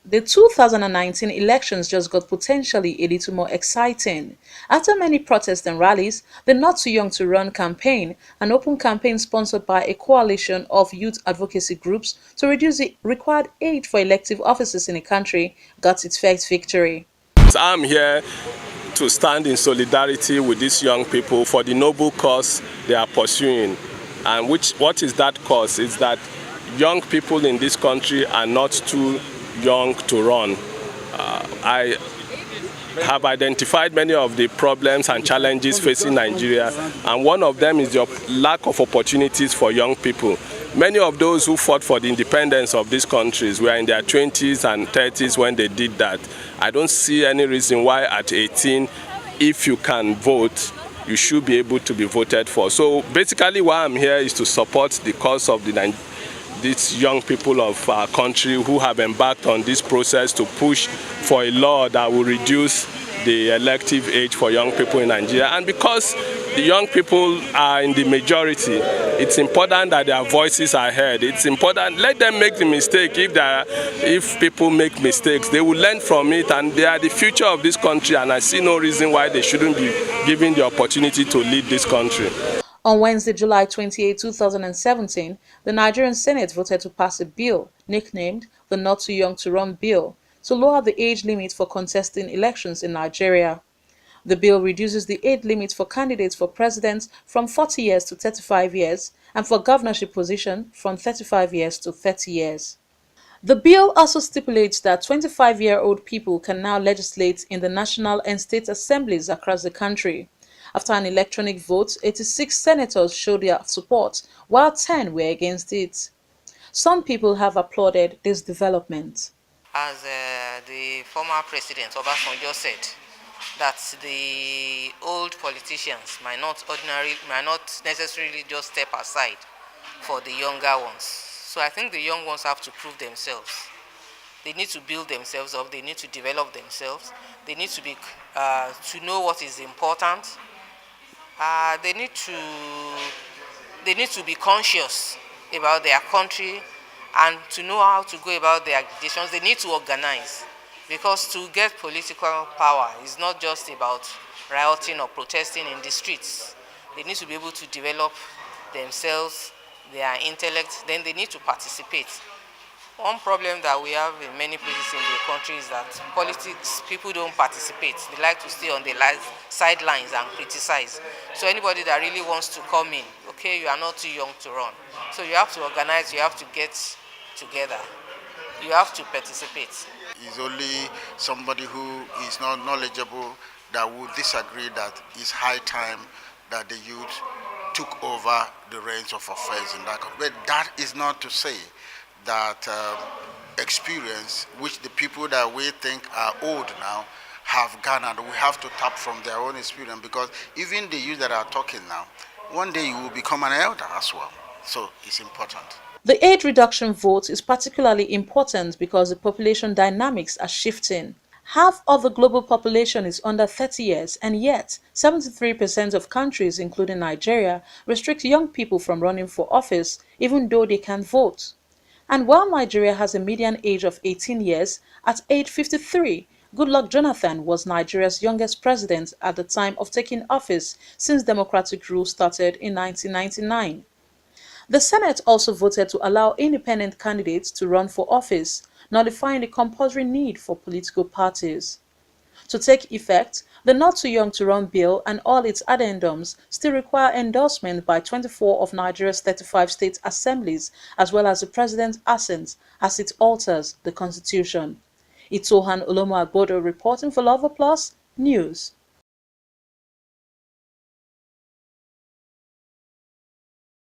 The 2019 elections just got potentially a little more exciting. After many protests and rallies, the Not Too Young to Run campaign, an open campaign sponsored by a coalition of youth advocacy groups to reduce the required age for elective offices in the country, got its first victory. I'm here to stand in solidarity with these young people for the noble cause they are pursuing. And what is that cause? Is that young people in this country are not too young to run. I have identified many of the problems and challenges facing Nigeria, and one of them is the lack of opportunities for young people. Many of those who fought for the independence of these countries were in their 20s and 30s when they did that. I don't see any reason why at 18, if you can vote, you should be able to be voted for. So basically why I'm here is to support the cause of these young people of our country who have embarked on this process to push for a law that will reduce the elective age for young people in Nigeria. And because the young people are in the majority, it's important that their voices are heard. It's important, let them make the mistake. If people make mistakes, they will learn from it, and they are the future of this country, and I see no reason why they shouldn't be given the opportunity to lead this country. On Wednesday, July 28, 2017, the Nigerian Senate voted to pass a bill nicknamed the Not Too Young to Run Bill to lower the age limit for contesting elections in Nigeria. The bill reduces the age limit for candidates for president from 40 years to 35 years and for governorship position from 35 years to 30 years. The bill also stipulates that 25-year-old people can now legislate in the national and state assemblies across the country. After an electronic vote, 86 senators showed their support, while 10 were against it. Some people have applauded this development. As the former president Obasanjo said, that the old politicians might not necessarily just step aside for the younger ones. So I think the young ones have to prove themselves. They need to build themselves up. They need to develop themselves. They need to be to know what is important. They need to be conscious about their country and to know how to go about their agitations. They need to organize, because to get political power is not just about rioting or protesting in the streets. They need to be able to develop themselves, their intellect, then they need to participate. One problem that we have in many places in the country is that politics, people don't participate. They like to stay on the sidelines and criticize. So anybody that really wants to come in, okay, you are not too young to run. So you have to organize, you have to get together, you have to participate. It's only somebody who is not knowledgeable that would disagree that it's high time that the youth took over the reins of affairs in that country. But that is not to say that experience, which the people that we think are old now have garnered, we have to tap from their own experience, because even the youth that are talking now, one day you will become an elder as well. So it's important. The age reduction vote is particularly important because the population dynamics are shifting. Half of the global population is under 30 years, and yet 73% of countries, including Nigeria, restrict young people from running for office even though they can vote. And while Nigeria has a median age of 18 years, at age 53, Goodluck Jonathan was Nigeria's youngest president at the time of taking office since democratic rule started in 1999. The Senate also voted to allow independent candidates to run for office, nullifying the compulsory need for political parties. To take effect, the Not Too Young to Run bill and all its addendums still require endorsement by 24 of Nigeria's 35 state assemblies, as well as the president's assent, as it alters the constitution. ITOHAN Olomou-AGBODO reporting for Lover Plus News.